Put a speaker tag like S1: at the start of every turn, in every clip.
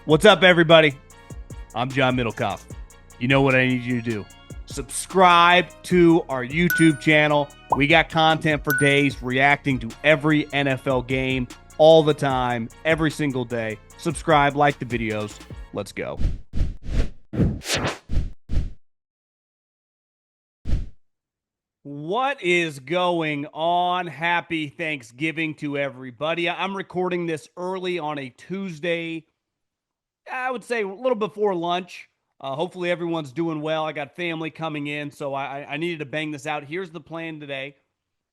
S1: What's up, everybody? I'm John Middlekauff. You know what I need you to do. Subscribe to our YouTube channel. We got content for days reacting to every NFL game all the time, every single day. Subscribe, like the videos. Let's go. What is going on? Happy Thanksgiving to everybody. I'm recording this early on a Tuesday, I would say a little before lunch. Hopefully everyone's doing well. I got family coming in, so I needed to bang this out. Here's the plan today.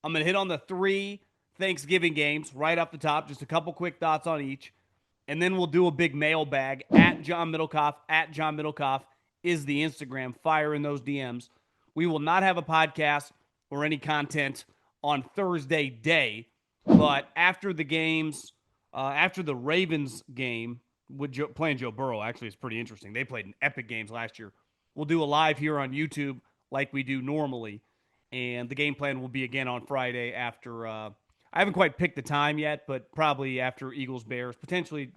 S1: I'm going to hit on the 3 Thanksgiving games right off the top, just a couple quick thoughts on each. And then we'll do a big mailbag at John Middlekauff. At John Middlekauff is the Instagram. Fire in those DMs. We will not have a podcast or any content on Thursday day, but after the games, after the Ravens game, with playing Joe Burrow, actually, is pretty interesting. They played an epic games last year. We'll do a live here on YouTube like we do normally, and the game plan will be again on Friday after. I haven't quite picked the time yet, but probably after Eagles-Bears. Potentially,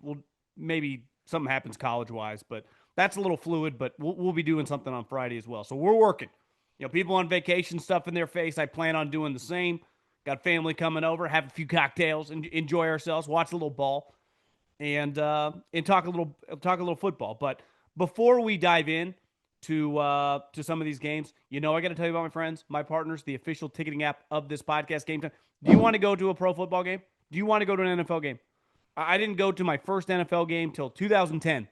S1: maybe something happens college-wise, but that's a little fluid. But we'll be doing something on Friday as well. So we're working. You know, people on vacation, stuff in their face. I plan on doing the same. Got family coming over, have a few cocktails, and enjoy ourselves, watch a little ball, and talk a little football. But before we dive in to some of these games, I got to tell you about my friends, my partners, the official ticketing app of this podcast, Gametime. Do you want to go to a pro football game? Do you want to go to an NFL game? I didn't go to my first NFL game till 2010,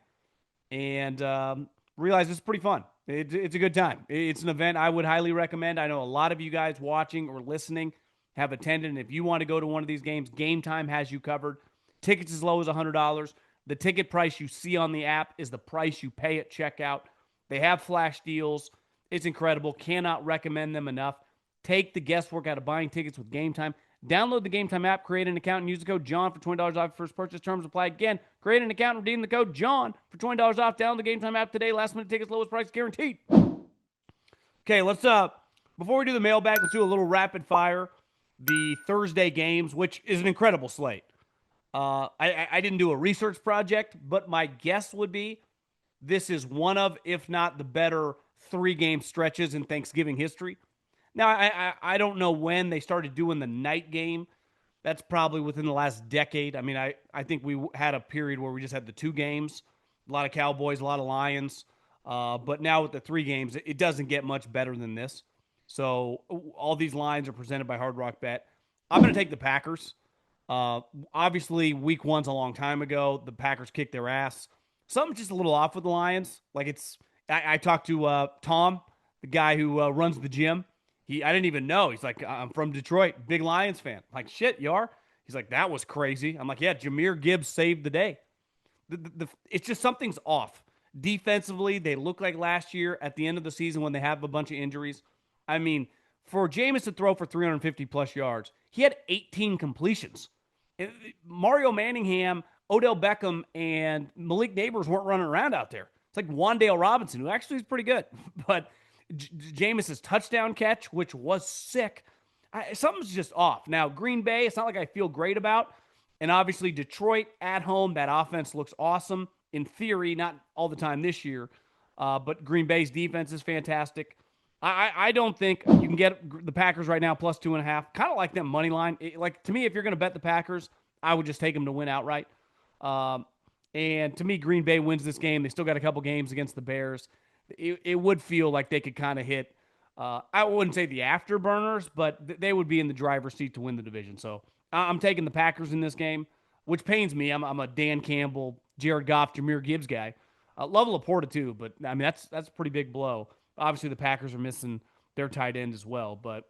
S1: and realized it's pretty fun. It's a good time. It's an event I would highly recommend. I know a lot of you guys watching or listening have attended, and if you want to go to one of these games, Gametime has you covered. Tickets as low as $100. The ticket price you see on the app is the price you pay at checkout. They have flash deals. It's incredible. Cannot recommend them enough. Take the guesswork out of buying tickets with Gametime. Download the Gametime app, create an account, and use the code JOHN for $20 off your first purchase. Terms apply. Again, create an account and redeem the code JOHN for $20 off. Download the Gametime app today. Last minute tickets, lowest price guaranteed. Okay, let's before we do the mailbag, let's do a little rapid fire. The Thursday games, which is an incredible slate. I didn't do a research project, but my guess would be this is one of, if not the better, 3-game stretches in Thanksgiving history. Now, I don't know when they started doing the night game. That's probably within the last decade. I mean, I think we had a period where we just had the 2 games, a lot of Cowboys, a lot of Lions. But now with the 3 games, it doesn't get much better than this. So all these lines are presented by Hard Rock Bet. I'm going to take the Packers. Obviously, week 1's a long time ago. The Packers kicked their ass. Something's just a little off with the Lions. Like I talked to Tom, the guy who runs the gym. I didn't even know. He's like, I'm from Detroit, big Lions fan. I'm like, shit, you are? He's like, that was crazy. I'm like, yeah, Jahmyr Gibbs saved the day. It's just something's off. Defensively, they look like last year at the end of the season when they have a bunch of injuries. I mean, for Jameis to throw for 350-plus yards, he had 18 completions. Mario Manningham, Odell Beckham, and Malik Neighbors weren't running around out there. It's like Wan'Dale Robinson, who actually is pretty good. But Jameis's touchdown catch, which was sick, something's just off. Now, Green Bay, it's not like I feel great about. And obviously, Detroit at home, that offense looks awesome. In theory, not all the time this year. But Green Bay's defense is fantastic. I don't think you can get the Packers right now plus 2.5. Kind of like them money line. To me, if you're going to bet the Packers, I would just take them to win outright. And to me, Green Bay wins this game. They still got a couple games against the Bears. It would feel like they could kind of hit, I wouldn't say the afterburners, but they would be in the driver's seat to win the division. So I'm taking the Packers in this game, which pains me. I'm a Dan Campbell, Jared Goff, Jahmyr Gibbs guy. Love Laporta too, but I mean that's a pretty big blow. Obviously, the Packers are missing their tight end as well, but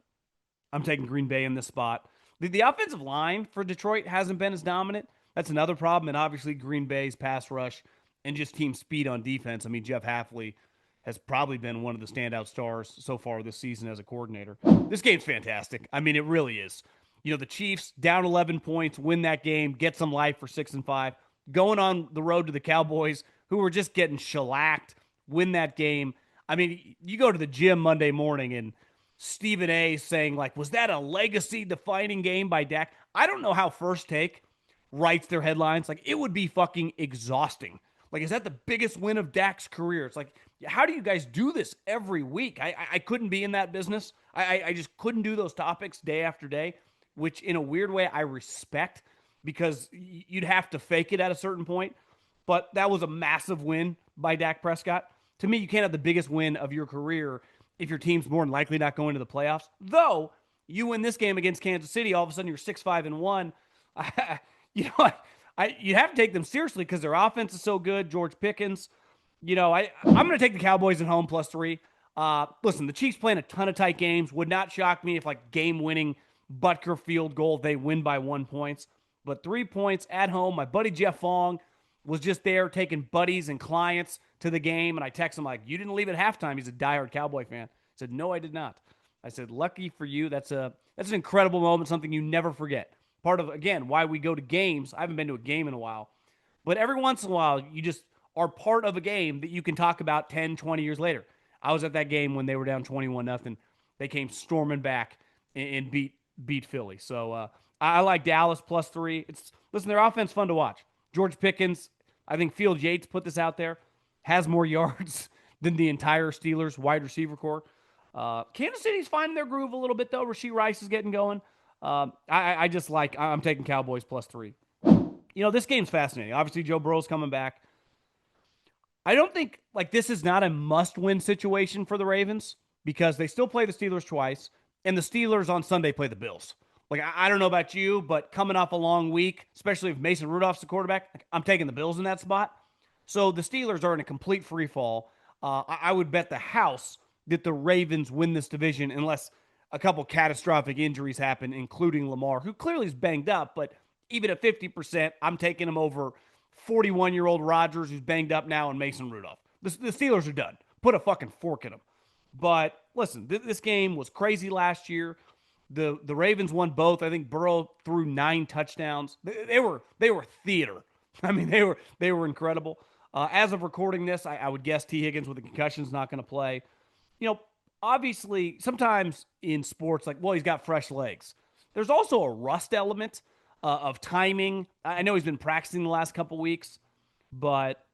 S1: I'm taking Green Bay in this spot. The offensive line for Detroit hasn't been as dominant. That's another problem, and obviously Green Bay's pass rush and just team speed on defense. I mean, Jeff Hafley has probably been one of the standout stars so far this season as a coordinator. This game's fantastic. I mean, it really is. The Chiefs down 11 points, win that game, get some life for 6-5. Going on the road to the Cowboys, who were just getting shellacked, win that game. I mean, you go to the gym Monday morning and Stephen A. saying, was that a legacy-defining game by Dak? I don't know how First Take writes their headlines. It would be fucking exhausting. Like, is that the biggest win of Dak's career? It's like, how do you guys do this every week? I couldn't be in that business. I just couldn't do those topics day after day, which in a weird way I respect because you'd have to fake it at a certain point. But that was a massive win by Dak Prescott. To me, you can't have the biggest win of your career if your team's more than likely not going to the playoffs. Though you win this game against Kansas City, all of a sudden you're 6-5-1. You have to take them seriously because their offense is so good. George Pickens, I'm going to take the Cowboys at home +3. Listen, the Chiefs playing a ton of tight games. Would not shock me if game-winning Butker field goal, they win by 1 point. But 3 points at home. My buddy Jeff Fong was just there taking buddies and clients to the game, and I text him you didn't leave at halftime. He's a diehard Cowboy fan. I said, no, I did not. I said, lucky for you. That's an incredible moment, something you never forget. Part of, again, why we go to games. I haven't been to a game in a while. But every once in a while, you just are part of a game that you can talk about 10, 20 years later. I was at that game when they were down 21-0. They came storming back and beat Philly. So I like Dallas +3. Listen, their offense fun to watch. George Pickens, I think Field Yates put this out there, has more yards than the entire Steelers wide receiver core. Kansas City's finding their groove a little bit, though. Rashee Rice is getting going. I'm taking Cowboys +3. This game's fascinating. Obviously, Joe Burrow's coming back. I don't think, this is not a must-win situation for the Ravens because they still play the Steelers twice, and the Steelers on Sunday play the Bills. I don't know about you, but coming off a long week, especially if Mason Rudolph's the quarterback, I'm taking the Bills in that spot. So the Steelers are in a complete free fall. I would bet the house that the Ravens win this division unless a couple catastrophic injuries happen, including Lamar, who clearly is banged up, but even at 50%, I'm taking him over 41-year-old Rodgers, who's banged up now, and Mason Rudolph. The Steelers are done. Put a fucking fork in them. But listen, this game was crazy last year. The Ravens won both. I think Burrow threw 9 touchdowns. They were theater. I mean, they were incredible. As of recording this, I would guess T. Higgins with a concussion is not going to play. Obviously, sometimes in sports, he's got fresh legs. There's also a rust element of timing. I know he's been practicing the last couple weeks, but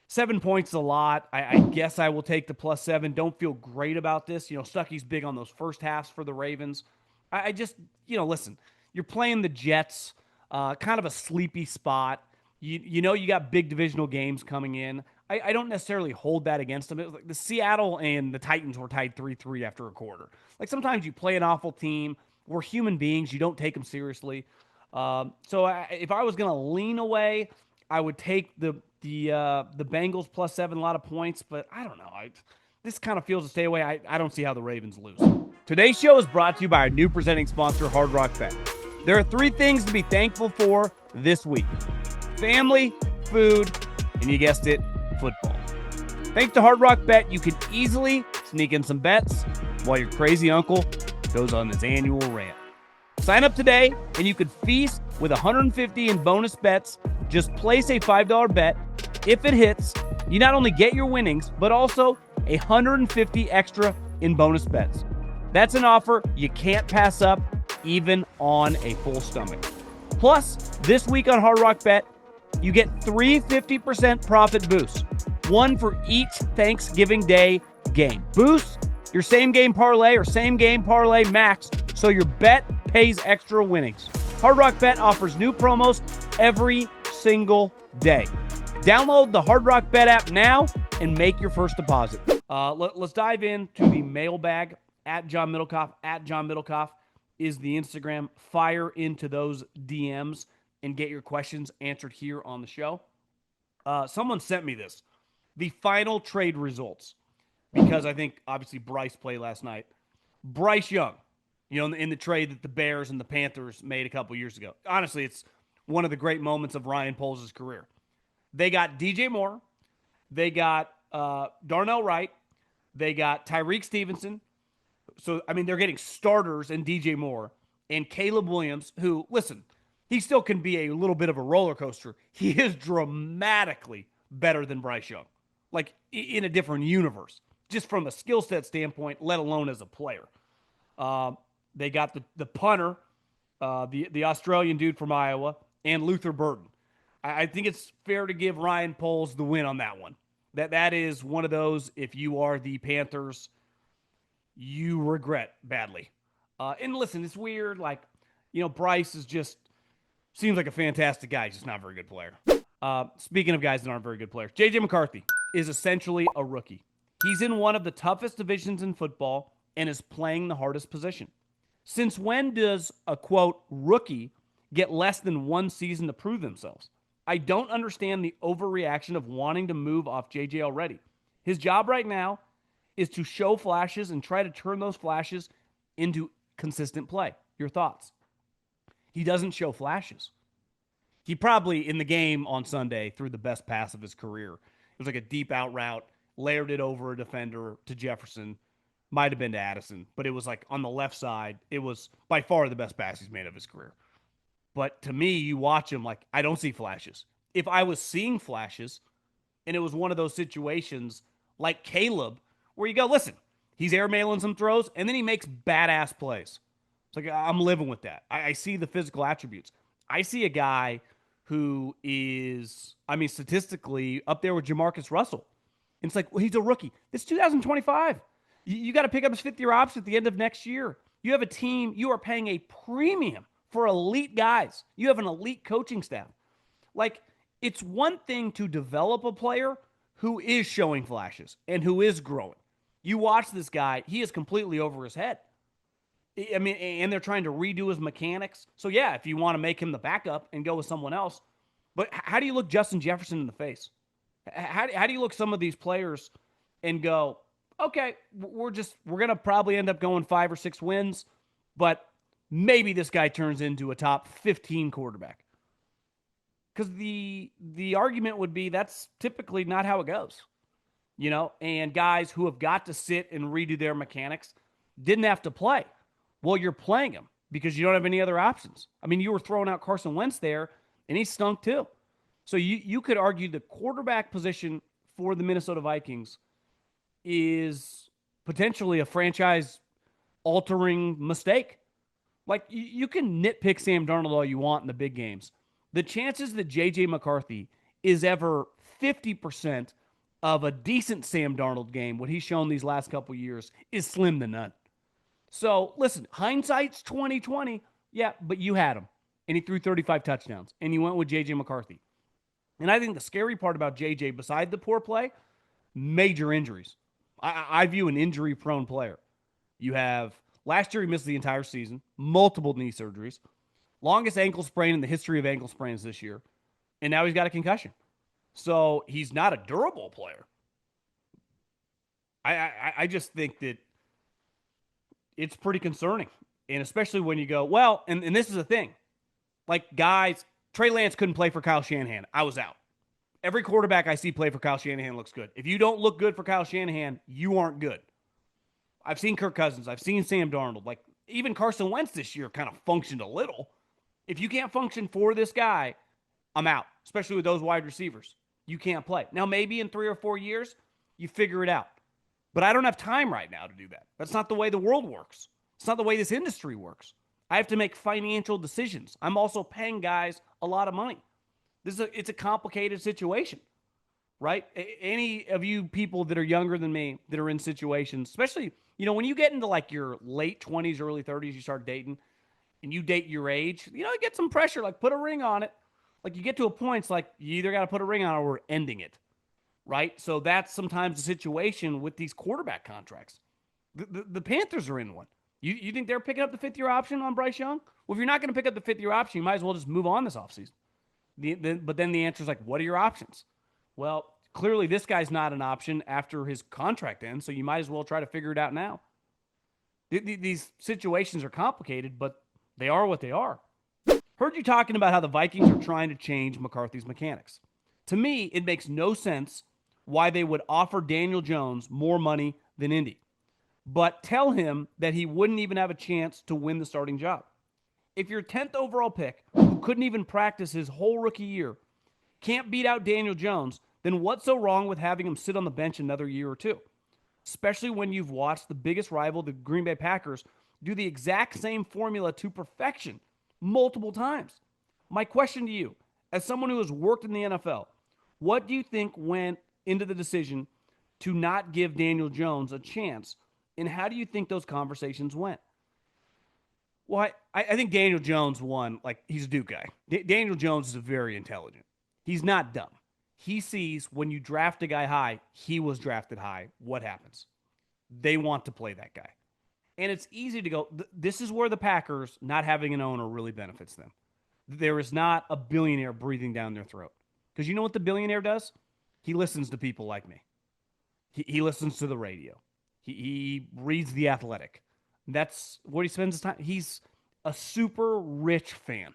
S1: 7 points is a lot. I guess I will take the +7. Don't feel great about this. Stucky's big on those first halves for the Ravens. I just, listen, you're playing the Jets, kind of a sleepy spot. You got big divisional games coming in. I don't necessarily hold that against them. It was like the Seattle and the Titans were tied 3-3 after a quarter. Sometimes you play an awful team. We're human beings. You don't take them seriously. If I was going to lean away, I would take the Bengals +7, a lot of points, but I don't know. This kind of feels to stay away. I don't see how the Ravens lose. Today's show is brought to you by our new presenting sponsor, Hard Rock Bet. There are 3 things to be thankful for this week: family, food, and you guessed it, football. Thanks to Hard Rock Bet, you can easily sneak in some bets while your crazy uncle goes on his annual rant. Sign up today, and you could feast with $150 in bonus bets. Just place a $5 bet. If it hits, you not only get your winnings, but also $150 extra in bonus bets. That's an offer you can't pass up, even on a full stomach. Plus, this week on Hard Rock Bet, you get 3 50% profit boosts, one for each Thanksgiving Day game. Boost your same game parlay or same game parlay max, so your bet pays extra winnings. Hard Rock Bet offers new promos every single day. Download the Hard Rock Bet app now and make your first deposit. Let's dive into the mailbag. At John Middlekauff is the Instagram. Fire into those DMs and get your questions answered here on the show. Someone sent me this. The final trade results, because I think obviously Bryce played last night. Bryce Young, in the trade that the Bears and the Panthers made a couple years ago. Honestly, it's one of the great moments of Ryan Poles' career. They got DJ Moore. They got Darnell Wright. They got Tyreek Stevenson. So, they're getting starters in DJ Moore and Caleb Williams, who, listen, he still can be a little bit of a roller coaster. He is dramatically better than Bryce Young, in a different universe, just from a skill set standpoint, let alone as a player. They got the punter, the Australian dude from Iowa, and Luther Burden. I think it's fair to give Ryan Poles the win on that one. That is one of those, if you are the Panthers, you regret badly. And listen, it's weird. Like, Bryce is just seems like a fantastic guy. He's just not a very good player. Speaking of guys that aren't very good players, J.J. McCarthy is essentially a rookie. He's in one of the toughest divisions in football and is playing the hardest position. Since when does a, quote, rookie get less than one season to prove themselves? I don't understand the overreaction of wanting to move off J.J. already. His job right now is to show flashes and try to turn those flashes into consistent play. Your thoughts? He doesn't show flashes. He probably, in the game on Sunday, threw the best pass of his career. It was like a deep out route, layered it over a defender to Jefferson. Might have been to Addison, but it was like on the left side. It was by far the best pass he's made of his career. But to me, you watch him, like, I don't see flashes. If I was seeing flashes, and it was one of those situations like Caleb, where you go, listen, he's airmailing some throws, and then he makes badass plays. It's like, I'm living with that. I see the physical attributes. I see a guy who is, statistically up there with Jamarcus Russell. And it's like, well, he's a rookie. It's 2025. You got to pick up his fifth-year option at the end of next year. You have a team. You are paying a premium for elite guys. You have an elite coaching staff. Like, it's one thing to develop a player who is showing flashes and who is growing. You watch this guy. He is completely over his head. And they're trying to redo his mechanics. So, yeah, if you want to make him the backup and go with someone else. But how do you look Justin Jefferson in the face? How do you look some of these players and go, okay, we're going to probably end up going 5 or 6 wins, but maybe this guy turns into a top 15 quarterback? Because the argument would be that's typically not how it goes. And guys who have got to sit and redo their mechanics didn't have to play. Well, you're playing him because you don't have any other options. You were throwing out Carson Wentz there, and he stunk too. So you could argue the quarterback position for the Minnesota Vikings is potentially a franchise-altering mistake. Like, you can nitpick Sam Darnold all you want in the big games. The chances that J.J. McCarthy is ever 50% of a decent Sam Darnold game, what he's shown these last couple years, is slim to none. So, listen, hindsight's 2020. Yeah, but you had him. And he threw 35 touchdowns. And you went with J.J. McCarthy. And I think the scary part about J.J., beside the poor play, major injuries. I view an injury-prone player. You have, last year he missed the entire season, multiple knee surgeries, longest ankle sprain in the history of ankle sprains this year, and now he's got a concussion. So he's not a durable player. I just think that it's pretty concerning. And especially when you go, well, and this is the thing. Like, guys, Trey Lance couldn't play for Kyle Shanahan. I was out. Every quarterback I see play for Kyle Shanahan looks good. If you don't look good for Kyle Shanahan, you aren't good. I've seen Kirk Cousins. I've seen Sam Darnold. Like, even Carson Wentz this year kind of functioned a little. If you can't function for this guy, I'm out, especially with those wide receivers. You can't play. Now, maybe in 3 or 4 years, you figure it out. But I don't have time right now to do that. That's not the way the world works. It's not the way this industry works. I have to make financial decisions. I'm also paying guys a lot of money. It's a complicated situation, right? Any of you people that are younger than me that are in situations, especially, when you get into like your late 20s, early 30s, you start dating, and you date your age, you get some pressure, like put a ring on it. Like, you get to a point, it's like you either got to put a ring on it or we're ending it, right? So that's sometimes the situation with these quarterback contracts. The Panthers are in one. You think they're picking up the 5th-year option on Bryce Young? Well, if you're not going to pick up the 5th-year option, you might as well just move on this offseason. But then the answer is like, what are your options? Well, clearly this guy's not an option after his contract ends, so you might as well try to figure it out now. These situations are complicated, but they are what they are. Heard you talking about how the Vikings are trying to change McCarthy's mechanics. To me, it makes no sense why they would offer Daniel Jones more money than Indy, but tell him that he wouldn't even have a chance to win the starting job. If your 10th overall pick, who couldn't even practice his whole rookie year, can't beat out Daniel Jones, then what's so wrong with having him sit on the bench another year or two? Especially when you've watched the biggest rival, the Green Bay Packers, do the exact same formula to perfection multiple times. My question to you, As someone who has worked in the NFL, what do you think went into the decision to not give Daniel Jones a chance? And how do you think those conversations went? Well, I think Daniel Jones won. Like, he's a Duke guy. Daniel Jones is very intelligent. He's not dumb. He sees when you draft a guy high, he was drafted high. What happens? They want to play that guy. And it's easy to go, this is where the Packers not having an owner really benefits them. There is not a billionaire breathing down their throat. Because you know what the billionaire does? He listens to people like me. He listens to the radio. He reads The Athletic. That's where he spends his time. He's a super rich fan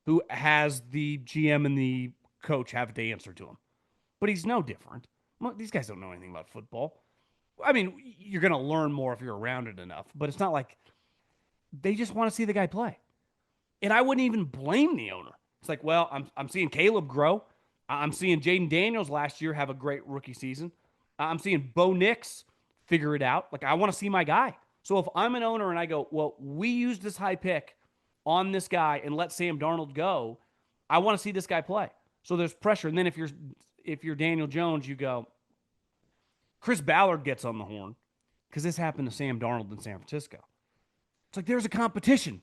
S1: who has the GM and the coach have to answer to him. But he's no different. Well, these guys don't know anything about football. I mean, you're going to learn more if you're around it enough, but it's not like they just want to see the guy play. And I wouldn't even blame the owner. It's like, well, I'm seeing Caleb grow. I'm seeing Jaden Daniels last year have a great rookie season. I'm seeing Bo Nix figure it out. Like, I want to see my guy. So if I'm an owner and I go, well, we used this high pick on this guy and let Sam Darnold go, I want to see this guy play. So there's pressure. And then if you're Daniel Jones, you go, Chris Ballard gets on the horn because this happened to Sam Darnold in San Francisco. It's like there's a competition.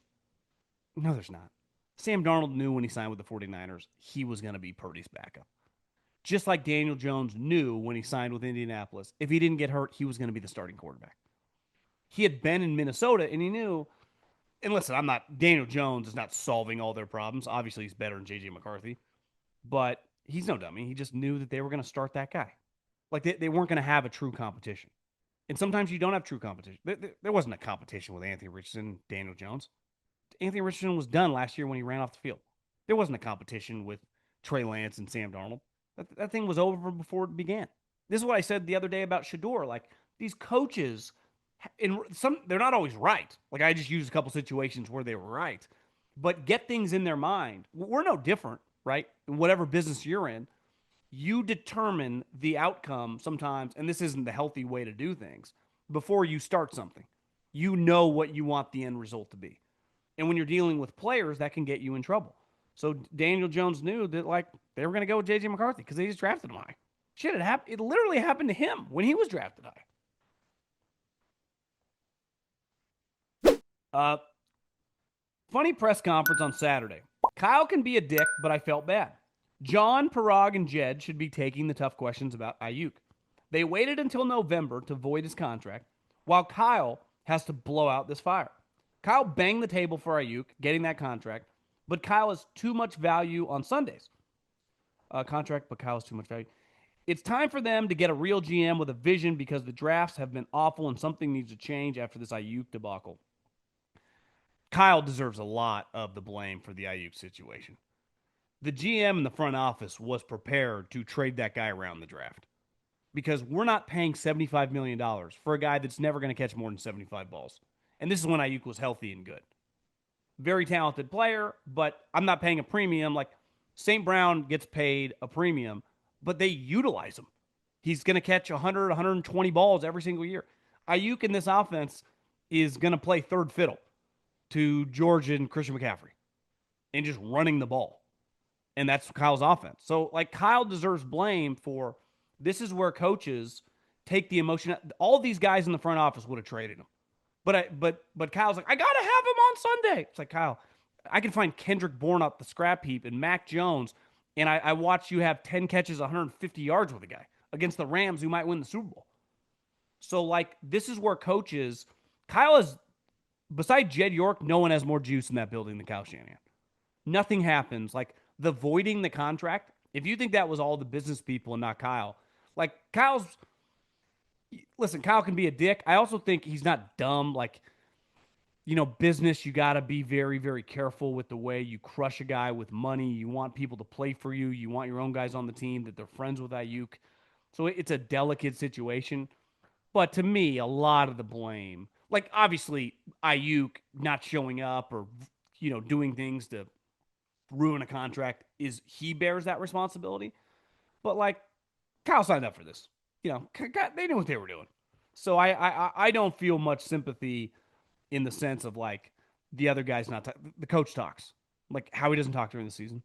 S1: No, there's not. Sam Darnold knew when he signed with the 49ers he was going to be Purdy's backup. Just like Daniel Jones knew when he signed with Indianapolis, if he didn't get hurt, he was going to be the starting quarterback. He had been in Minnesota, and he knew, and listen, Daniel Jones is not solving all their problems. Obviously, he's better than J.J. McCarthy, but he's no dummy. He just knew that they were going to start that guy. Like, they weren't going to have a true competition. And sometimes you don't have true competition. There wasn't a competition with Anthony Richardson, Daniel Jones. Anthony Richardson was done last year when he ran off the field. There wasn't a competition with Trey Lance and Sam Darnold. That thing was over before it began. This is what I said the other day about Shador. Like, these coaches, they're not always right. Like, I just used a couple situations where they were right. But get things in their mind. We're no different, right? In whatever business you're in, you determine the outcome sometimes, and this isn't the healthy way to do things, before you start something. You know what you want the end result to be. And when you're dealing with players, that can get you in trouble. So Daniel Jones knew that, like, they were going to go with J.J. McCarthy because they just drafted him high. Shit, it literally happened to him when he was drafted high. Funny press conference on Saturday. Kyle can be a dick, but I felt bad. John, Parag, and Jed should be taking the tough questions about Aiyuk. They waited until November to void his contract, while Kyle has to blow out this fire. Kyle banged the table for Aiyuk, getting that contract, but Kyle has too much value on Sundays. But Kyle has too much value. It's time for them to get a real GM with a vision because the drafts have been awful and something needs to change after this Aiyuk debacle. Kyle deserves a lot of the blame for the Aiyuk situation. The GM in the front office was prepared to trade that guy around the draft because we're not paying $75 million for a guy that's never going to catch more than 75 balls. And this is when Aiyuk was healthy and good. Very talented player, but I'm not paying a premium. Like, St. Brown gets paid a premium, but they utilize him. He's going to catch 100, 120 balls every single year. Aiyuk in this offense is going to play third fiddle to George and Christian McCaffrey and just running the ball. And that's Kyle's offense. So, like, Kyle deserves blame for this is where coaches take the emotion. All these guys in the front office would have traded him. But Kyle's like, I got to have him on Sunday. It's like, Kyle, I can find Kendrick Bourne up the scrap heap and Mac Jones, and I watch you have 10 catches, 150 yards with a guy against the Rams who might win the Super Bowl. So, like, this is where coaches, Kyle is, besides Jed York, no one has more juice in that building than Kyle Shanahan. Nothing happens. Like, the voiding the contract, if you think that was all the business people and not Kyle, like, listen, Kyle can be a dick. I also think he's not dumb. Like, business, you got to be very, very careful with the way you crush a guy with money. You want people to play for you. You want your own guys on the team that they're friends with Aiyuk. So it's a delicate situation. But to me, a lot of the blame, like, obviously Aiyuk not showing up or, doing things to ruin a contract, he bears that responsibility. But, like, Kyle signed up for this. They knew what they were doing. So I don't feel much sympathy in the sense of, like, the other guy's not the coach talks, like, how he doesn't talk during the season.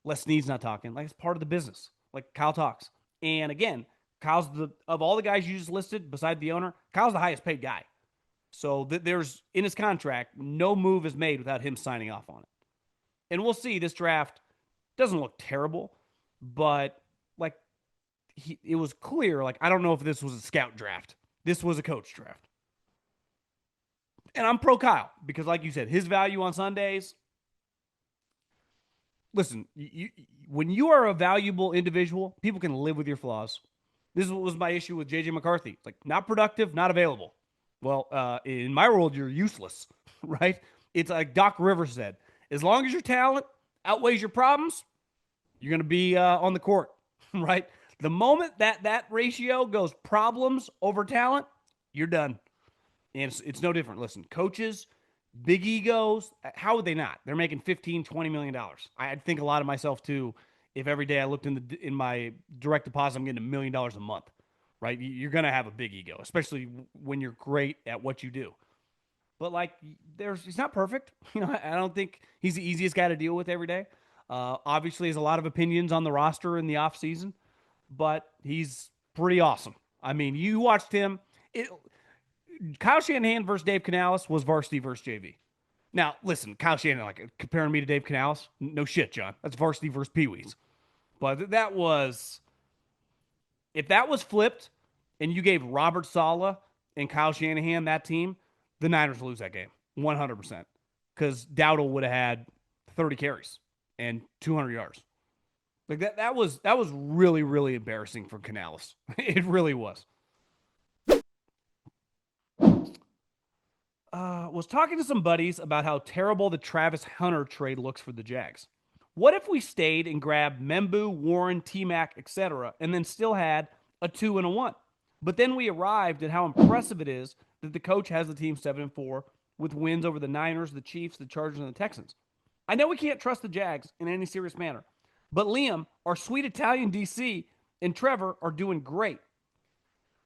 S1: Les Snead's not talking. Like, it's part of the business. Like, Kyle talks. And again, Kyle's of all the guys you just listed, beside the owner, Kyle's the highest paid guy. So there's, in his contract, no move is made without him signing off on it. And we'll see. This draft doesn't look terrible, but like, it was clear. Like, I don't know if this was a scout draft. This was a coach draft. And I'm pro Kyle because, like you said, his value on Sundays. Listen, when you are a valuable individual, people can live with your flaws. This was my issue with J.J. McCarthy. Like, not productive, not available. Well, in my world, you're useless, right? It's like Doc Rivers said, as long as your talent outweighs your problems, you're going to be on the court, right? The moment that ratio goes problems over talent, you're done. And it's no different. Listen, coaches, big egos, how would they not? They're making $15-20 million. I'd think a lot of myself too if every day I looked in my direct deposit, I'm getting $1 million a month, right? You're going to have a big ego, especially when you're great at what you do. But like, he's not perfect. I don't think he's the easiest guy to deal with every day. Obviously, has a lot of opinions on the roster in the offseason, but he's pretty awesome. I mean, you watched him. Kyle Shanahan versus Dave Canales was varsity versus JV. Now, listen, Kyle Shanahan, like, comparing me to Dave Canales, no shit, John. That's varsity versus Pee Wees. But if that was flipped and you gave Robert Saleh and Kyle Shanahan that team, the Niners lose that game 100%, because Dowdle would have had 30 carries and 200 yards. Like, that was really, really embarrassing for Canales. It really was. Was talking to some buddies about how terrible the Travis Hunter trade looks for the Jags. What if we stayed and grabbed Membu, Warren, T-Mac, etc., and then still had a 2 and a 1? But then we arrived at how impressive it is that the coach has the team 7-4 with wins over the Niners, the Chiefs, the Chargers, and the Texans. I know we can't trust the Jags in any serious manner, but Liam, our sweet Italian DC, and Trevor are doing great.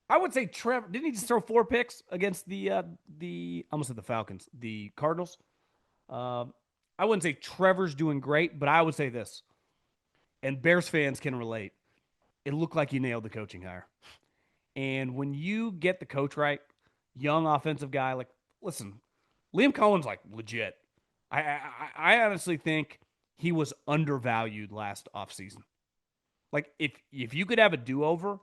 S1: I would say Trevor, didn't he just throw 4 picks against the almost said the Falcons, the Cardinals? I wouldn't say Trevor's doing great, but I would say this, and Bears fans can relate. It looked like you nailed the coaching hire. And when you get the coach right, young offensive guy, like, listen, Liam Cohen's like legit. I honestly think he was undervalued last offseason. Like, if you could have a do-over,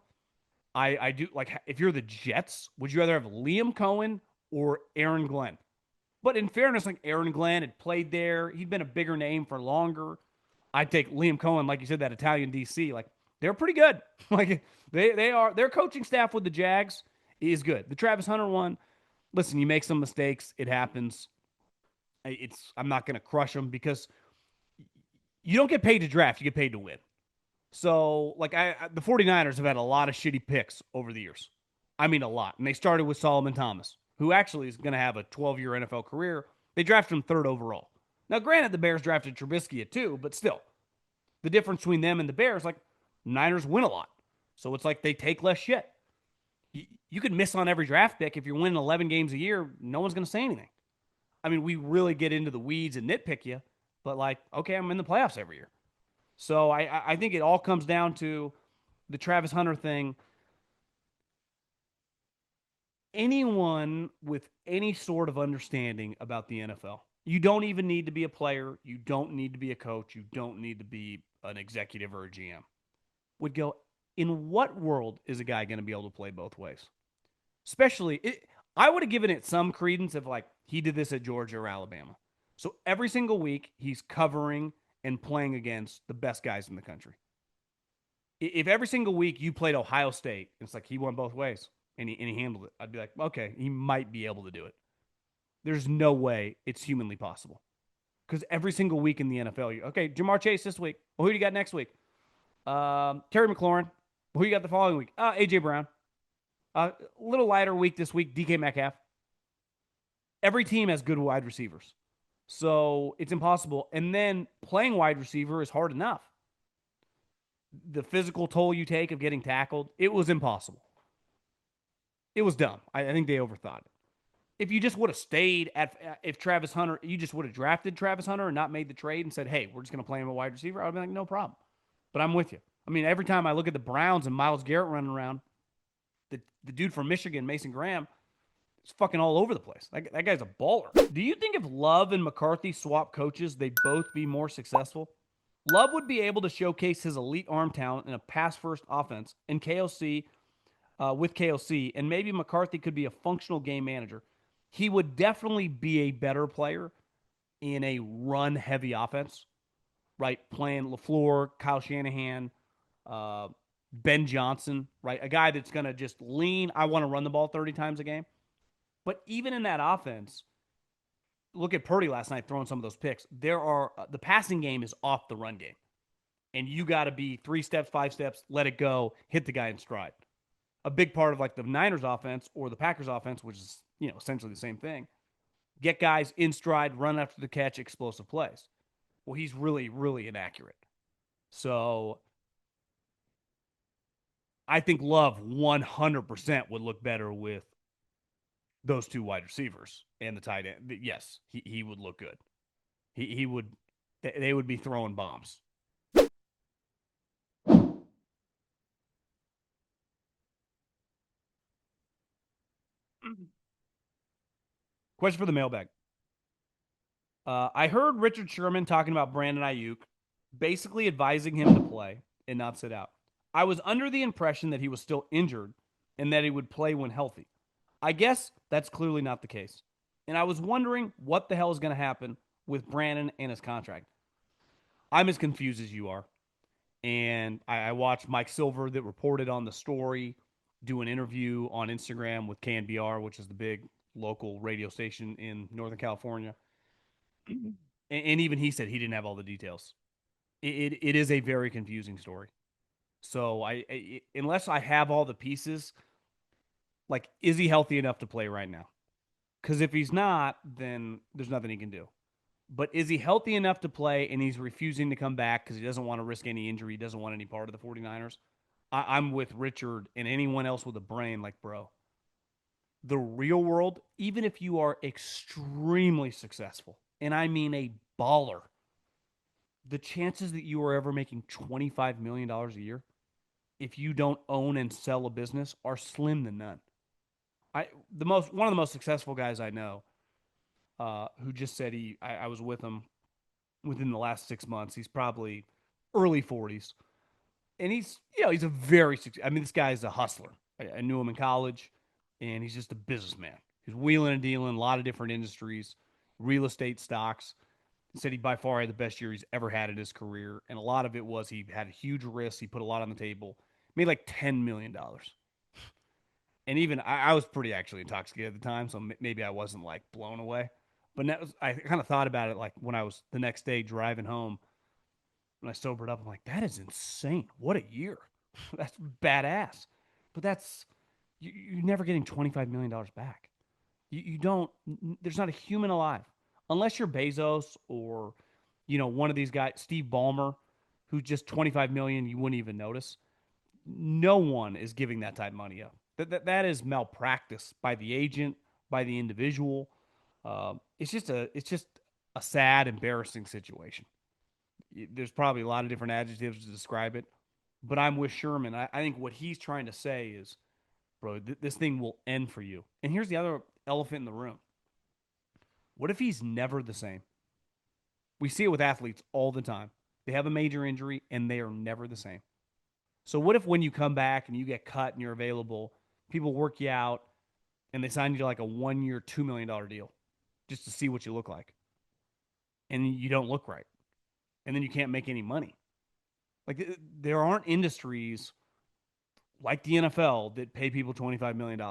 S1: I do, like, if you're the Jets, would you rather have Liam Cohen or Aaron Glenn? But in fairness, like, Aaron Glenn had played there. He'd been a bigger name for longer. I'd take Liam Cohen, like you said, that Italian DC. Like, they're pretty good. Like, they are. Their coaching staff with the Jags is good. The Travis Hunter one, listen, you make some mistakes. It happens. I'm not going to crush them because you don't get paid to draft. You get paid to win. So, like, the 49ers have had a lot of shitty picks over the years. I mean, a lot. And they started with Solomon Thomas, who actually is going to have a 12-year NFL career. They drafted him 3rd overall. Now, granted, the Bears drafted Trubisky at 2, but still. The difference between them and the Bears, like, Niners win a lot. So it's like they take less shit. You could miss on every draft pick. If you're winning 11 games a year, no one's going to say anything. I mean, we really get into the weeds and nitpick you, but, like, okay, I'm in the playoffs every year. So I think it all comes down to the Travis Hunter thing. Anyone with any sort of understanding about the NFL, you don't even need to be a player. You don't need to be a coach. You don't need to be an executive or a GM. Would go, in what world is a guy going to be able to play both ways? Especially, I would have given it some credence if, like, he did this at Georgia or Alabama. So every single week, he's covering and playing against the best guys in the country. If every single week you played Ohio State, it's like he went both ways and he handled it, I'd be like, okay, he might be able to do it. There's no way it's humanly possible. Because every single week in the NFL, okay, Jamar Chase this week. Well, who do you got next week? Terry McLaurin. Who you got the following week? A.J. Brown. A little lighter week this week, DK Metcalf. Every team has good wide receivers. So it's impossible. And then playing wide receiver is hard enough. The physical toll you take of getting tackled, it was impossible. It was dumb. I think they overthought it. if you just would have stayed at if Travis Hunter, you just would have drafted Travis Hunter and not made the trade and said, hey, we're just going to play him a wide receiver, I would be like, no problem. But I'm with you. I mean, every time I look at the Browns and Myles Garrett running around, the dude from Michigan, Mason Graham, is fucking all over the place. That guy's a baller. Do you think if Love and McCarthy swap coaches, they'd both be more successful? Love would be able to showcase his elite arm talent in a pass first offense, and KOC with KOC, and maybe McCarthy could be a functional game manager. He would definitely be a better player in a run heavy offense, right? Playing LaFleur, Kyle Shanahan, uh, Ben Johnson, right? A guy that's going to just lean, I want to run the ball 30 times a game. But even in that offense, look at Purdy last night throwing some of those picks. The passing game is off the run game. And you got to be 3 steps, 5 steps, let it go, hit the guy in stride. A big part of like the Niners offense or the Packers offense, which is, essentially the same thing. Get guys in stride, run after the catch, explosive plays. Well, he's really, really inaccurate. So I think Love 100% would look better with those two wide receivers and the tight end. Yes, he would look good. He would, they would be throwing bombs. Question for the mailbag. I heard Richard Sherman talking about Brandon Aiyuk, basically advising him to play and not sit out. I was under the impression that he was still injured and that he would play when healthy. I guess that's clearly not the case. And I was wondering what the hell is going to happen with Brandon and his contract. I'm as confused as you are. And I watched Mike Silver that reported on the story do an interview on Instagram with KNBR, which is the big local radio station in Northern California. And even he said he didn't have all the details. It is a very confusing story. So unless I have all the pieces, like, is he healthy enough to play right now? Because if he's not, then there's nothing he can do. But is he healthy enough to play and he's refusing to come back because he doesn't want to risk any injury, he doesn't want any part of the 49ers? I'm with Richard and anyone else with a brain, like, bro, the real world, even if you are extremely successful, and I mean a baller, the chances that you are ever making $25 million a year, if you don't own and sell a business, are slim to none. One of the most successful guys I know, who just said I was with him within the last 6 months. He's probably early 40s, and he's a very. I mean, this guy is a hustler. I knew him in college, and he's just a businessman. He's wheeling and dealing a lot of different industries, real estate, stocks. He said he by far had the best year he's ever had in his career, and a lot of it was he had huge risks. He put a lot on the table, made like $10 million. And even I was pretty actually intoxicated at the time, so maybe I wasn't like blown away. But I kind of thought about it like when I was the next day driving home when I sobered up. I'm like, that is insane. What a year. That's badass. But you're never getting $25 million back. You don't. There's not a human alive unless you're Bezos or one of these guys, Steve Ballmer, who's just 25 million. You wouldn't even notice. No one is giving that type of money up. That is malpractice by the agent, by the individual. It's just a sad, embarrassing situation. There's probably a lot of different adjectives to describe it, but I'm with Sherman. I think what he's trying to say is, bro, this thing will end for you. And here's the other elephant in the room. What if he's never the same? We see it with athletes all the time. They have a major injury and they are never the same. So what if when you come back and you get cut and you're available, people work you out and they sign you to like a 1 year, $2 million deal just to see what you look like, and you don't look right, and then you can't make any money? Like, there aren't industries like the NFL that pay people $25 million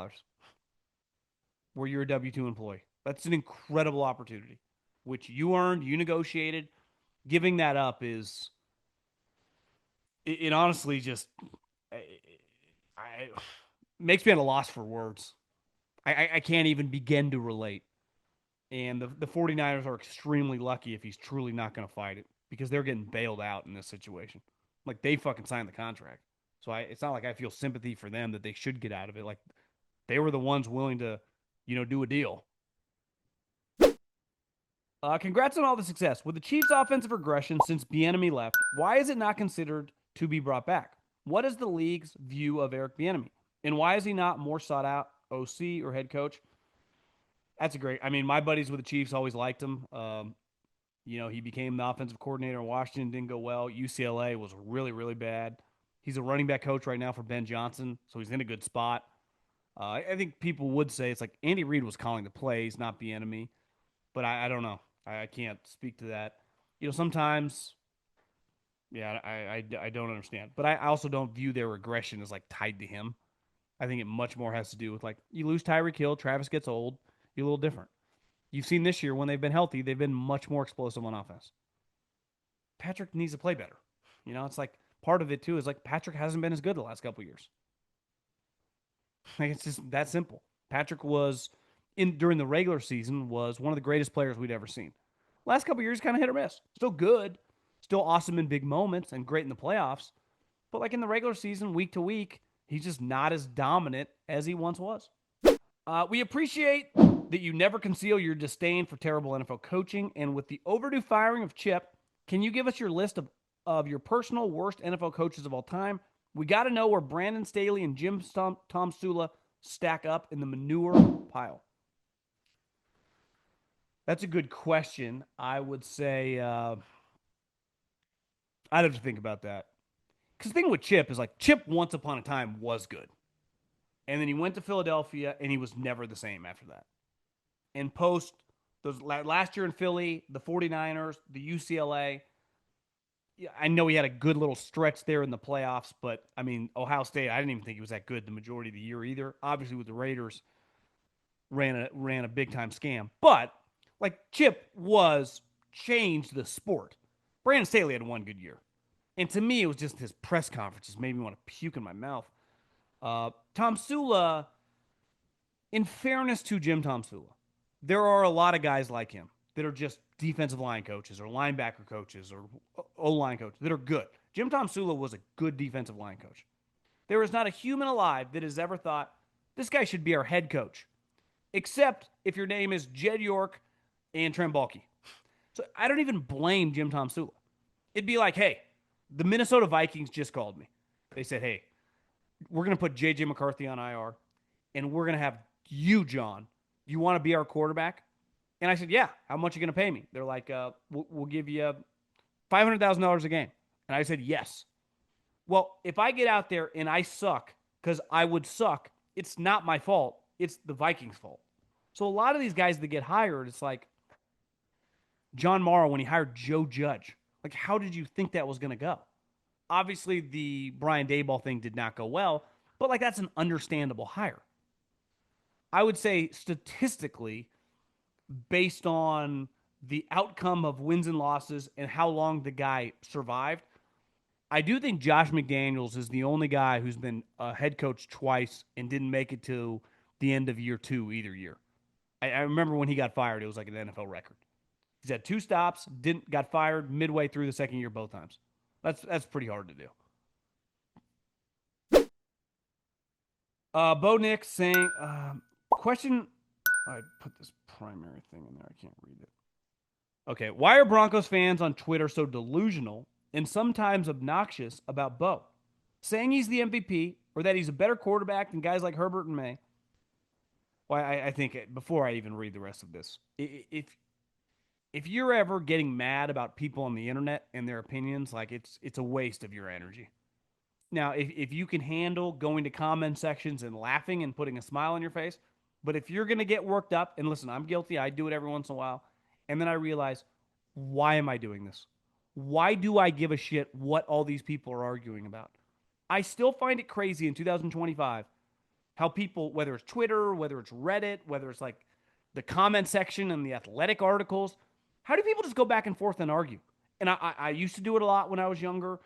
S1: where you're a W-2 employee. That's an incredible opportunity, which you earned, you negotiated. Giving that up it honestly just I makes me at a loss for words. I can't even begin to relate. And the 49ers are extremely lucky if he's truly not going to fight it, because they're getting bailed out in this situation. Like, they fucking signed the contract. So it's not like I feel sympathy for them that they should get out of it. Like, they were the ones willing to, do a deal. Congrats on all the success. With the Chiefs' offensive regression since Bieniemy left, why is it not considered to be brought back? What is the league's view of Eric Bieniemy? And why is he not more sought out OC or head coach? That's a great. I mean, my buddies with the Chiefs always liked him. He became the offensive coordinator in Washington, didn't go well. UCLA was really, really bad. He's a running back coach right now for Ben Johnson, so he's in a good spot. I think people would say it's like Andy Reid was calling the plays, not Bieniemy, but I don't know. I can't speak to that. Sometimes, yeah, I don't understand. But I also don't view their regression as like tied to him. I think it much more has to do with like you lose Tyreek Hill, Travis gets old, you're a little different. You've seen this year when they've been healthy, they've been much more explosive on offense. Patrick needs to play better. It's like part of it too is like Patrick hasn't been as good the last couple of years. Like it's just that simple. Patrick was during the regular season was one of the greatest players we'd ever seen. Last couple of years kind of hit or miss. Still good, still awesome in big moments and great in the playoffs. But like in the regular season, week to week, he's just not as dominant as he once was. We appreciate that you never conceal your disdain for terrible NFL coaching. And with the overdue firing of Chip, can you give us your list of your personal worst NFL coaches of all time? We got to know where Brandon Staley and Jim Tomsula stack up in the manure pile. That's a good question. I would say I'd have to think about that. Because the thing with Chip is like Chip once upon a time was good. And then he went to Philadelphia and he was never the same after that. And post those last year in Philly, the 49ers, the UCLA, I know he had a good little stretch there in the playoffs, but I mean, Ohio State, I didn't even think he was that good the majority of the year either. Obviously, with the Raiders, ran a big time scam. But like Chip changed the sport. Brandon Staley had one good year, and to me, it was just his press conferences made me want to puke in my mouth. Tomsula, in fairness to Jim Tomsula, there are a lot of guys like him that are just defensive line coaches or linebacker coaches or O-line coaches that are good. Jim Tomsula was a good defensive line coach. There is not a human alive that has ever thought, this guy should be our head coach, except if your name is Jed York and Trent Baalke. So I don't even blame Jim Tomsula. It'd be like, hey, the Minnesota Vikings just called me. They said, hey, we're going to put J.J. McCarthy on IR, and we're going to have you, John. You want to be our quarterback? And I said, yeah. How much are you going to pay me? They're like, we'll give you $500,000 a game. And I said, yes. Well, if I get out there and I suck, because I would suck, it's not my fault. It's the Vikings' fault. So a lot of these guys that get hired, it's like John Morrow when he hired Joe Judge. Like, how did you think that was going to go? Obviously, the Brian Daboll thing did not go well, but like that's an understandable hire. I would say statistically, based on the outcome of wins and losses and how long the guy survived, I do think Josh McDaniels is the only guy who's been a head coach twice and didn't make it to the end of year two either year. I remember when he got fired, it was like an NFL record. He's had 2 stops, got fired midway through the second year both times. That's pretty hard to do. Bo Nix saying, question. I put this primary thing in there. I can't read it. Okay. Why are Broncos fans on Twitter so delusional and sometimes obnoxious about Bo? Saying he's the MVP or that he's a better quarterback than guys like Herbert and May. Well, I think before I even read the rest of this, if you're ever getting mad about people on the internet and their opinions, like it's a waste of your energy. Now, if you can handle going to comment sections and laughing and putting a smile on your face, but if you're going to get worked up, and listen, I'm guilty, I do it every once in a while, and then I realize, why am I doing this? Why do I give a shit what all these people are arguing about? I still find it crazy in 2025 how people, whether it's Twitter, whether it's Reddit, whether it's like the comment section and the athletic articles, how do people just go back and forth and argue? And I used to do it a lot when I was younger,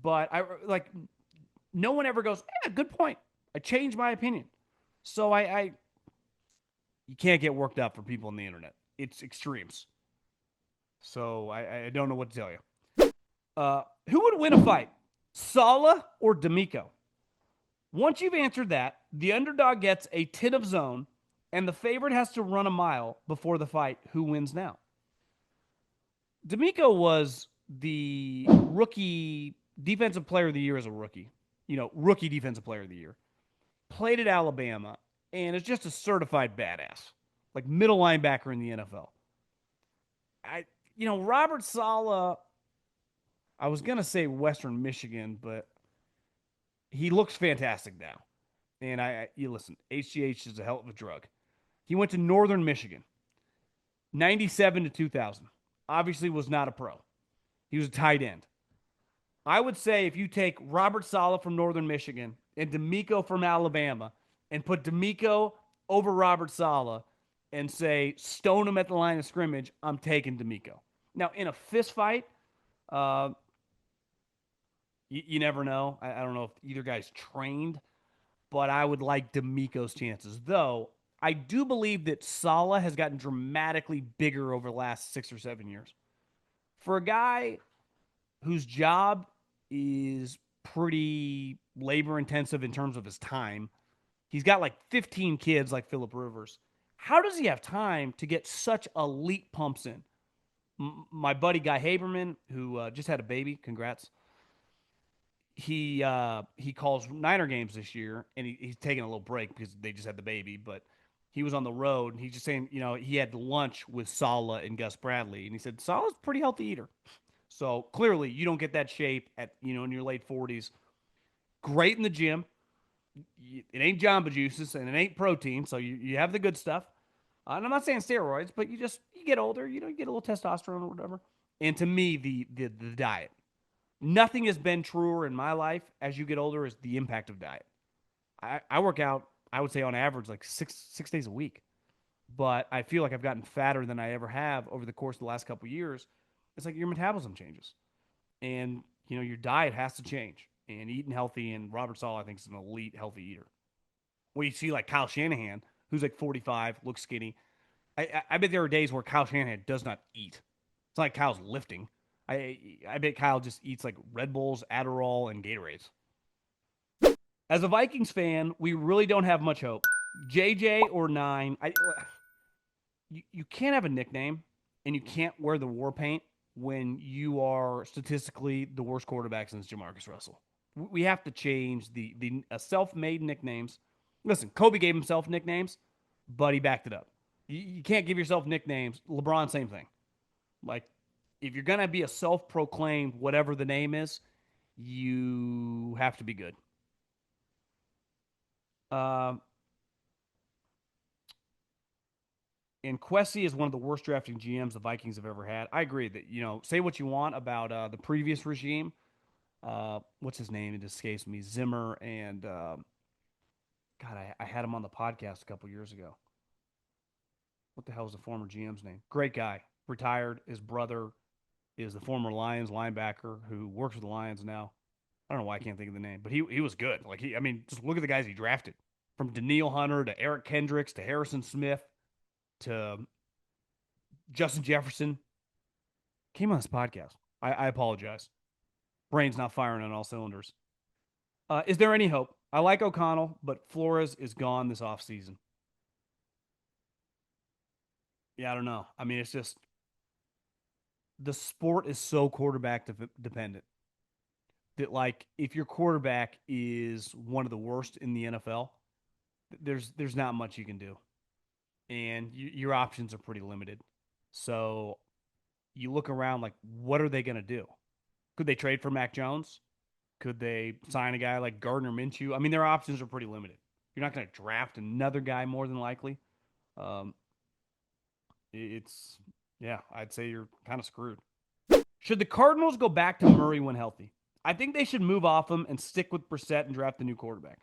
S1: but no one ever goes, yeah, good point. I changed my opinion. So you can't get worked up for people on the internet. It's extremes. So I don't know what to tell you. Who would win a fight, Saleh or DeMeco? Once you've answered that, the underdog gets a tin of zone, and the favorite has to run a mile before the fight. Who wins now? DeMeco was the rookie defensive player of the year as a rookie. Rookie defensive player of the year. Played at Alabama and is just a certified badass, like middle linebacker in the NFL. I, Robert Saleh. I was gonna say Western Michigan, but he looks fantastic now. And you listen, HGH is a hell of a drug. He went to Northern Michigan, 97 to 2000. Obviously, was not a pro. He was a tight end. I would say if you take Robert Saleh from Northern Michigan and DeMeco from Alabama and put DeMeco over Robert Saleh and say stone him at the line of scrimmage, I'm taking DeMeco. Now, in a fist fight, uh, you never know. I don't know if either guy's trained, but I would like DeMeco's chances. Though, I do believe that Saleh has gotten dramatically bigger over the last 6 or 7 years. For a guy whose job is pretty labor intensive in terms of his time. He's got like 15 kids like Philip Rivers. How does he have time to get such elite pumps in? My buddy Guy Haberman, who just had a baby, congrats. He calls Niner games this year, and he's taking a little break because they just had the baby. But he was on the road, and he's just saying, he had lunch with Saleh and Gus Bradley, and he said Saleh's a pretty healthy eater. So clearly, you don't get that shape at in your late 40s. Great in the gym. It ain't Jamba Juices and it ain't protein, so you have the good stuff. And I'm not saying steroids, but you get older, you get a little testosterone or whatever. And to me, the diet. Nothing has been truer in my life as you get older is the impact of diet. I work out, I would say on average like six days a week, but I feel like I've gotten fatter than I ever have over the course of the last couple of years. It's like your metabolism changes, and your diet has to change. And eating healthy, and Robert Saleh, I think, is an elite healthy eater. Well, you see like Kyle Shanahan, who's like 45, looks skinny. I bet there are days where Kyle Shanahan does not eat. It's not like Kyle's lifting. I bet Kyle just eats like Red Bulls, Adderall, and Gatorades. As a Vikings fan, we really don't have much hope. JJ or nine, you can't have a nickname and you can't wear the war paint when you are statistically the worst quarterback since Jamarcus Russell. We have to change the self-made nicknames. Listen, Kobe gave himself nicknames, but he backed it up. You can't give yourself nicknames. LeBron, same thing. Like, if you're gonna be a self-proclaimed whatever the name is, you have to be good. Um, and Quessy is one of the worst drafting GMs the Vikings have ever had. I agree that say what you want about the previous regime. What's his name? It escapes me. Zimmer and God, I had him on the podcast a couple years ago. What the hell is the former GM's name? Great guy, retired. His brother is the former Lions linebacker who works with the Lions now. I don't know why I can't think of the name, but he was good. Like just look at the guys he drafted, from Daniil Hunter to Eric Kendricks to Harrison Smith to Justin Jefferson. Came on this podcast. I apologize. Brain's not firing on all cylinders. Is there any hope? I like O'Connell, but Flores is gone this offseason. Yeah, I don't know. It's just the sport is so quarterback dependent that, like, if your quarterback is one of the worst in the NFL, there's not much you can do, and your options are pretty limited. So you look around, like, what are they going to do? Could they trade for Mac Jones? Could they sign a guy like Gardner Minshew? Their options are pretty limited. You're not going to draft another guy more than likely. Um, it's, yeah, I'd say you're kind of screwed. Should the Cardinals go back to Murray when healthy? I think they should move off him and stick with Brissett and draft the new quarterback.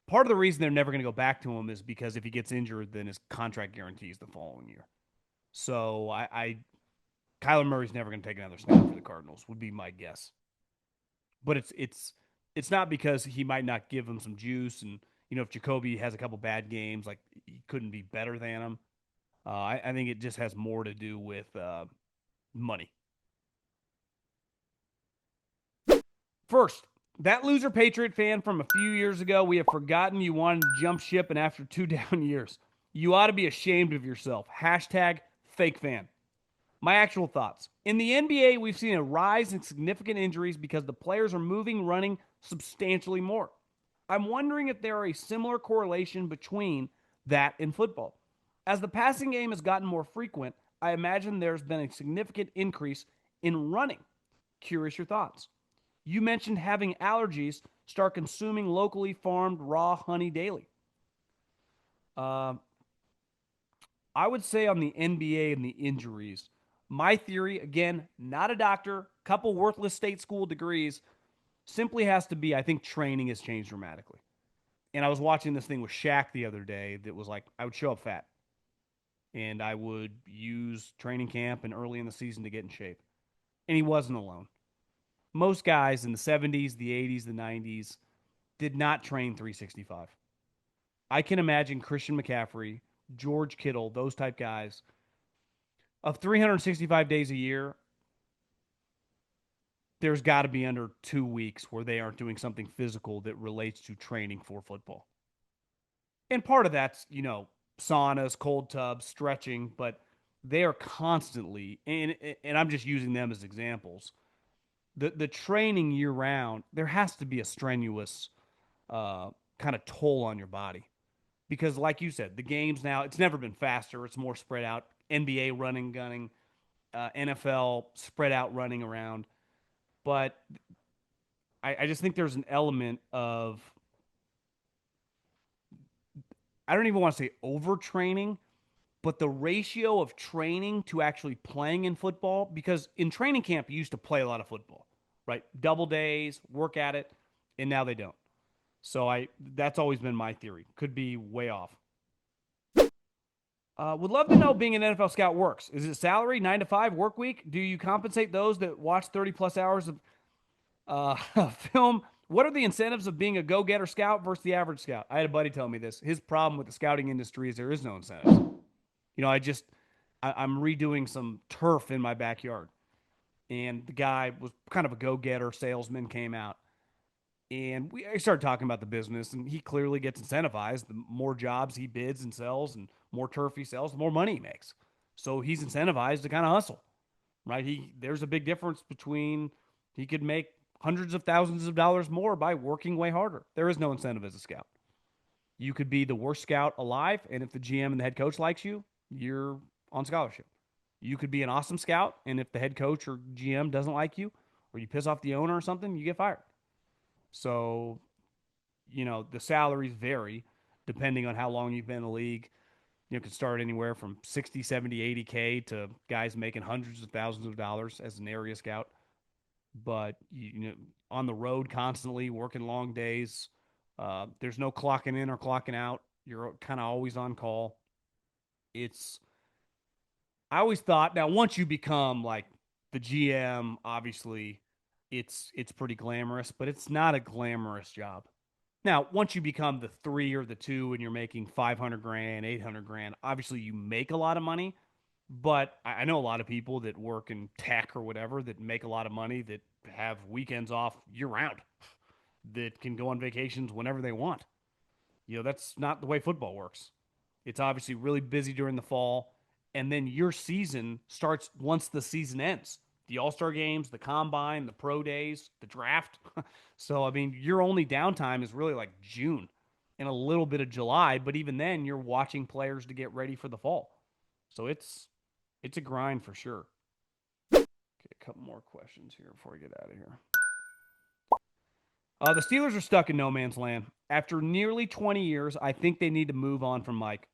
S1: Part of the reason they're never going to go back to him is because if he gets injured, then his contract guarantees the following year. So Kyler Murray's never going to take another snap for the Cardinals, would be my guess. But it's not because he might not give him some juice, and if Jacoby has a couple bad games, like, he couldn't be better than him. I think it just has more to do with money. First, that loser Patriot fan from a few years ago, we have forgotten you wanted to jump ship, and after 2 down years, you ought to be ashamed of yourself. Hashtag fake fan. My actual thoughts. In the NBA, we've seen a rise in significant injuries because the players are moving, running substantially more. I'm wondering if there are a similar correlation between that and football. As the passing game has gotten more frequent, I imagine there's been a significant increase in running. Curious your thoughts. You mentioned having allergies. Start consuming locally farmed raw honey daily. Uh, I would say on the NBA and the injuries, my theory, again, not a doctor, couple worthless state school degrees, simply has to be I think training has changed dramatically. And I was watching this thing with Shaq the other day that was like, I would show up fat and I would use training camp and early in the season to get in shape. And he wasn't alone. Most guys in the 70s, the 80s, the 90s did not train 365. I can imagine Christian McCaffrey, George Kittle, those type guys of 365 days a year. There's got to be under 2 weeks where they aren't doing something physical that relates to training for football. And part of that's, saunas, cold tubs, stretching, but they are constantly, and I'm just using them as examples. The training year round, there has to be a strenuous kind of toll on your body because, like you said, the games now it's never been faster. It's more spread out. NBA running, gunning, NFL spread out running around, but I just think there's an element of I don't even want to say overtraining, but the ratio of training to actually playing in football, because in training camp, you used to play a lot of football, right? Double days, work at it, and now they don't. So that's always been my theory. Could be way off. Would love to know being an NFL scout works. Is it salary, 9 to 5, work week? Do you compensate those that watch 30 plus hours of film? What are the incentives of being a go-getter scout versus the average scout? I had a buddy tell me this. His problem with the scouting industry is there is no incentives. I'm redoing some turf in my backyard, and the guy was kind of a go-getter salesman. Came out, and I started talking about the business, and he clearly gets incentivized. The more jobs he bids and sells, and more turf he sells, the more money he makes. So he's incentivized to kind of hustle, right? There's a big difference between he could make hundreds of thousands of dollars more by working way harder. There is no incentive as a scout. You could be the worst scout alive, and if the GM and the head coach likes you, you're on scholarship. You could be an awesome scout, and if the head coach or GM doesn't like you, or you piss off the owner or something, you get fired. So, the salaries vary depending on how long you've been in the league. It could start anywhere from 60, 70, 80K to guys making hundreds of thousands of dollars as an area scout. But, on the road constantly, working long days. There's no clocking in or clocking out. You're kind of always on call. I always thought, now once you become like the GM, obviously it's pretty glamorous, but it's not a glamorous job. Now, once you become the 3 or the 2 and you're making 500 grand, 800 grand, obviously you make a lot of money. But I know a lot of people that work in tech or whatever that make a lot of money that have weekends off year round, that can go on vacations whenever they want. That's not the way football works. It's obviously really busy during the fall, and then your season starts once the season ends. The All-Star games, the combine, the pro days, the draft. So, I mean, your only downtime is really like June and a little bit of July, but even then you're watching players to get ready for the fall. So it's a grind for sure. Okay, a couple more questions here before we get out of here. The Steelers are stuck in no man's land. After nearly 20 years, I think they need to move on from Mike.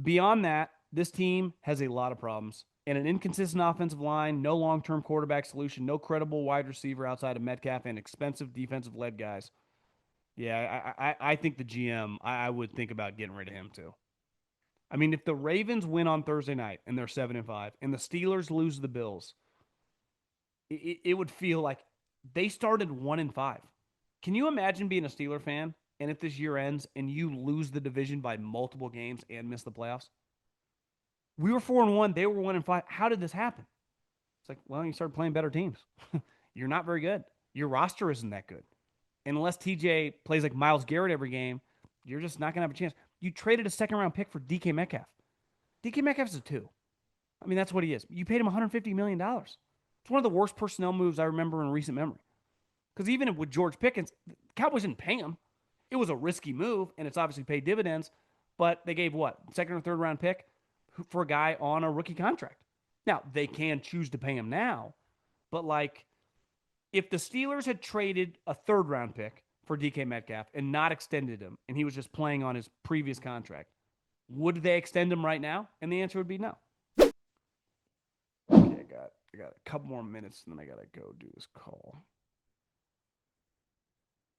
S1: Beyond that, this team has a lot of problems. And an inconsistent offensive line, no long-term quarterback solution, no credible wide receiver outside of Metcalf, and expensive defensive-led guys. Yeah, I think the GM, I would think about getting rid of him too. I mean, if the Ravens win on Thursday night and they're 7-5, and the Steelers lose the Bills, it would feel like they started 1-5. Can you imagine being a Steeler fan and if this year ends and you lose the division by multiple games and miss the playoffs? We were 4-1, they were 1-5. How did this happen? It's like, well, you started playing better teams. You're not very good. Your roster isn't that good. And unless TJ plays like Myles Garrett every game, you're just not going to have a chance. You traded a second-round pick for DK Metcalf. DK Metcalf's a 2. I mean, that's what he is. You paid him $150 million. It's one of the worst personnel moves I remember in recent memory. Because even with George Pickens, the Cowboys didn't pay him. It was a risky move, and it's obviously paid dividends. But they gave what? Second or third round pick for a guy on a rookie contract. Now, they can choose to pay him now, but like if the Steelers had traded a third round pick for DK Metcalf and not extended him, and he was just playing on his previous contract, would they extend him right now? And the answer would be no. Okay, I got a couple more minutes, and then I gotta go do this call.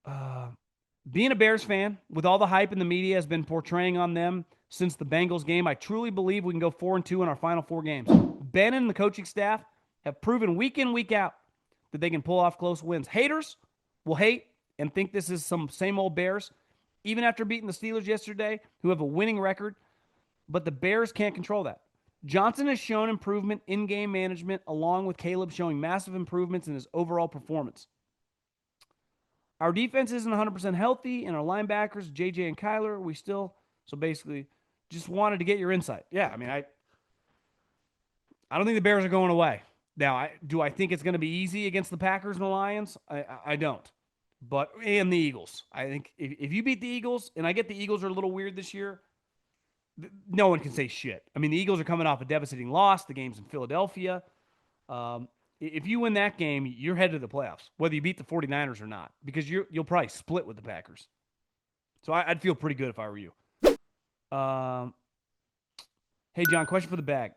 S1: Uh, Being a Bears fan, with all the hype in the media has been portraying on them since the Bengals game, I truly believe we can go 4-2 in our final 4 games. Ben and the coaching staff have proven week in, week out that they can pull off close wins. Haters will hate and think this is some same old Bears, even after beating the Steelers yesterday, who have a winning record, but the Bears can't control that. Johnson has shown improvement in game management, along with Caleb showing massive improvements in his overall performance. Our defense isn't 100% healthy, and our linebackers, J.J. and Kyler, we still, so basically, just wanted to get your insight. Yeah, I mean, I don't think the Bears are going away. Now, do I think it's going to be easy against the Packers and the Lions? I don't. But, and the Eagles. I think if you beat the Eagles, and I get the Eagles are a little weird this year, no one can say shit. I mean, the Eagles are coming off a devastating loss. The game's in Philadelphia. If you win that game, you're headed to the playoffs, whether you beat the 49ers or not, because you'll probably split with the Packers. So I'd feel pretty good if I were you. Hey, John, question for the bag.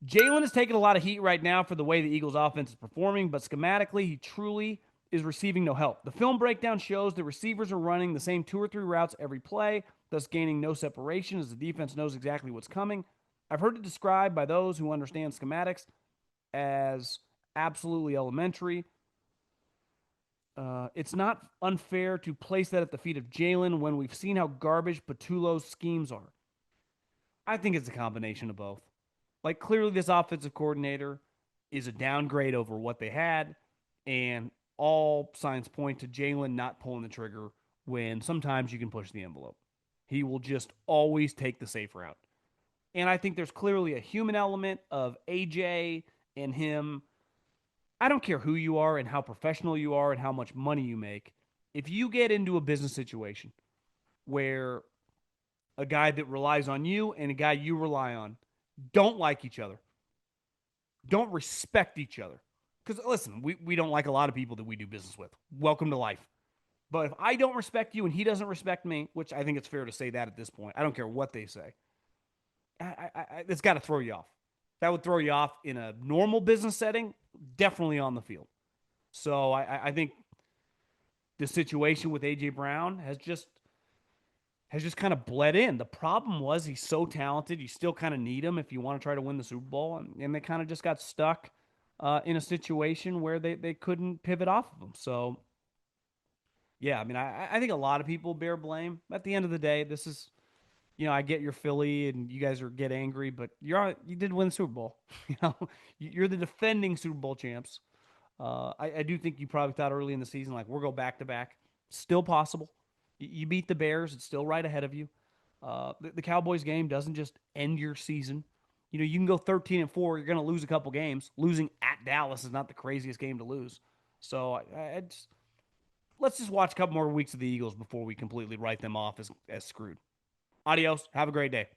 S1: Jalen is taking a lot of heat right now for the way the Eagles' offense is performing, but schematically, he truly is receiving no help. The film breakdown shows the receivers are running the same 2 or 3 routes every play, thus gaining no separation as the defense knows exactly what's coming. I've heard it described by those who understand schematics as absolutely elementary. It's not unfair to place that at the feet of Jalen when we've seen how garbage Patullo's schemes are. I think it's a combination of both. Like, clearly this offensive coordinator is a downgrade over what they had, and all signs point to Jalen not pulling the trigger when sometimes you can push the envelope. He will just always take the safe route. And I think there's clearly a human element of AJ and him. I don't care who you are and how professional you are and how much money you make. If you get into a business situation where a guy that relies on you and a guy you rely on don't like each other, don't respect each other. Because listen, we don't like a lot of people that we do business with. Welcome to life. But if I don't respect you and he doesn't respect me, which I think it's fair to say that at this point, I don't care what they say, it's got to throw you off. That would throw you off in a normal business setting, definitely on the field. So I think the situation with AJ Brown has just kind of bled in. The problem was he's so talented, you still kind of need him if you want to try to win the Super Bowl, and they kind of just got stuck in a situation where they couldn't pivot off of him. So yeah, I mean, I think a lot of people bear blame. At the end of the day, this is, I get you're Philly and you guys get angry, but you did win the Super Bowl. You're the defending Super Bowl champs. I do think you probably thought early in the season, like, we'll go back to back. Still possible. You beat the Bears. It's still right ahead of you. The Cowboys game doesn't just end your season. You can go 13-4. You're going to lose a couple games. Losing at Dallas is not the craziest game to lose. So let's just watch a couple more weeks of the Eagles before we completely write them off as screwed. Adios. Have a great day.